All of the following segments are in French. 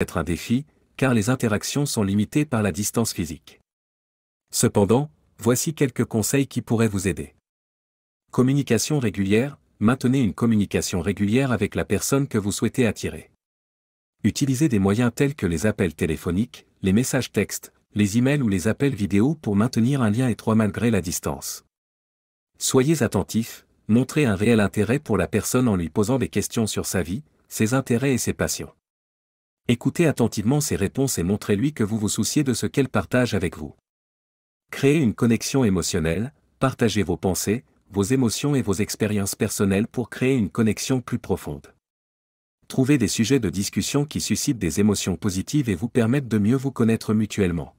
être un défi, car les interactions sont limitées par la distance physique. Cependant, voici quelques conseils qui pourraient vous aider. Communication régulière, maintenez une communication régulière avec la personne que vous souhaitez attirer. Utilisez des moyens tels que les appels téléphoniques, les messages textes, les emails ou les appels vidéo pour maintenir un lien étroit malgré la distance. Soyez attentif, montrez un réel intérêt pour la personne en lui posant des questions sur sa vie, ses intérêts et ses passions. Écoutez attentivement ses réponses et montrez-lui que vous vous souciez de ce qu'elle partage avec vous. Créez une connexion émotionnelle, partagez vos pensées, vos émotions et vos expériences personnelles pour créer une connexion plus profonde. Trouvez des sujets de discussion qui suscitent des émotions positives et vous permettent de mieux vous connaître mutuellement.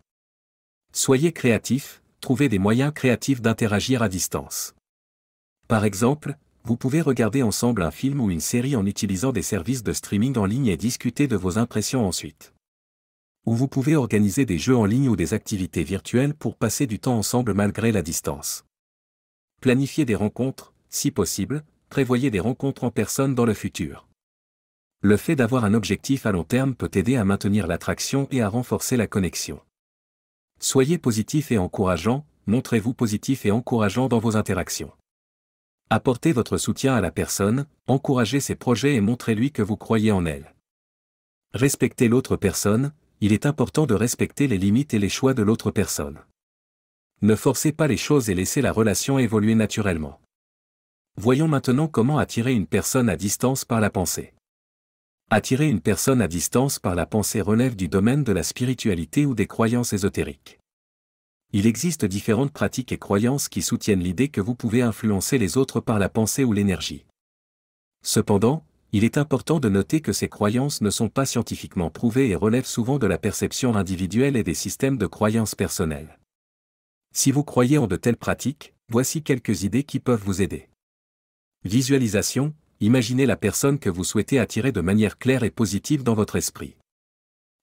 Soyez créatif, trouvez des moyens créatifs d'interagir à distance. Par exemple, vous pouvez regarder ensemble un film ou une série en utilisant des services de streaming en ligne et discuter de vos impressions ensuite. Ou vous pouvez organiser des jeux en ligne ou des activités virtuelles pour passer du temps ensemble malgré la distance. Planifiez des rencontres, si possible, prévoyez des rencontres en personne dans le futur. Le fait d'avoir un objectif à long terme peut aider à maintenir l'attraction et à renforcer la connexion. Soyez positif et encourageant, montrez-vous positif et encourageant dans vos interactions. Apportez votre soutien à la personne, encouragez ses projets et montrez-lui que vous croyez en elle. Respectez l'autre personne, il est important de respecter les limites et les choix de l'autre personne. Ne forcez pas les choses et laissez la relation évoluer naturellement. Voyons maintenant comment attirer une personne à distance par la pensée. Attirer une personne à distance par la pensée relève du domaine de la spiritualité ou des croyances ésotériques. Il existe différentes pratiques et croyances qui soutiennent l'idée que vous pouvez influencer les autres par la pensée ou l'énergie. Cependant, il est important de noter que ces croyances ne sont pas scientifiquement prouvées et relèvent souvent de la perception individuelle et des systèmes de croyances personnelles. Si vous croyez en de telles pratiques, voici quelques idées qui peuvent vous aider. Visualisation, imaginez la personne que vous souhaitez attirer de manière claire et positive dans votre esprit.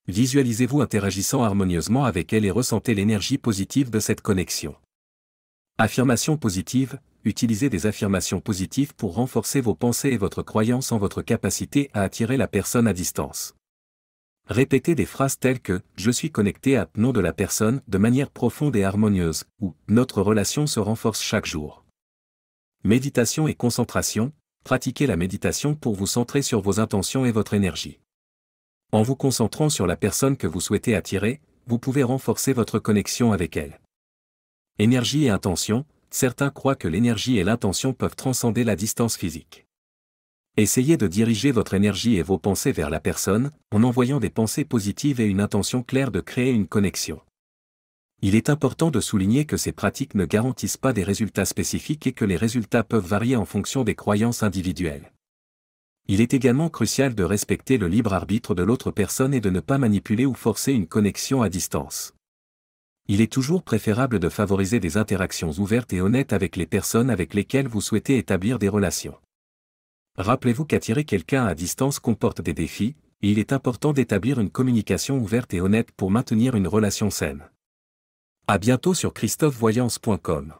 Visualisez-vous interagissant harmonieusement avec elle et ressentez l'énergie positive de cette connexion. Affirmation positive, utilisez des affirmations positives pour renforcer vos pensées et votre croyance en votre capacité à attirer la personne à distance. Répétez des phrases telles que « Je suis connecté à » nom de la personne de manière profonde et harmonieuse ou « Notre relation se renforce chaque jour ». Méditation et concentration, pratiquez la méditation pour vous centrer sur vos intentions et votre énergie. En vous concentrant sur la personne que vous souhaitez attirer, vous pouvez renforcer votre connexion avec elle. Énergie et intention, certains croient que l'énergie et l'intention peuvent transcender la distance physique. Essayez de diriger votre énergie et vos pensées vers la personne, en envoyant des pensées positives et une intention claire de créer une connexion. Il est important de souligner que ces pratiques ne garantissent pas des résultats spécifiques et que les résultats peuvent varier en fonction des croyances individuelles. Il est également crucial de respecter le libre arbitre de l'autre personne et de ne pas manipuler ou forcer une connexion à distance. Il est toujours préférable de favoriser des interactions ouvertes et honnêtes avec les personnes avec lesquelles vous souhaitez établir des relations. Rappelez-vous qu'attirer quelqu'un à distance comporte des défis, et il est important d'établir une communication ouverte et honnête pour maintenir une relation saine. À bientôt sur christophevoyance.com.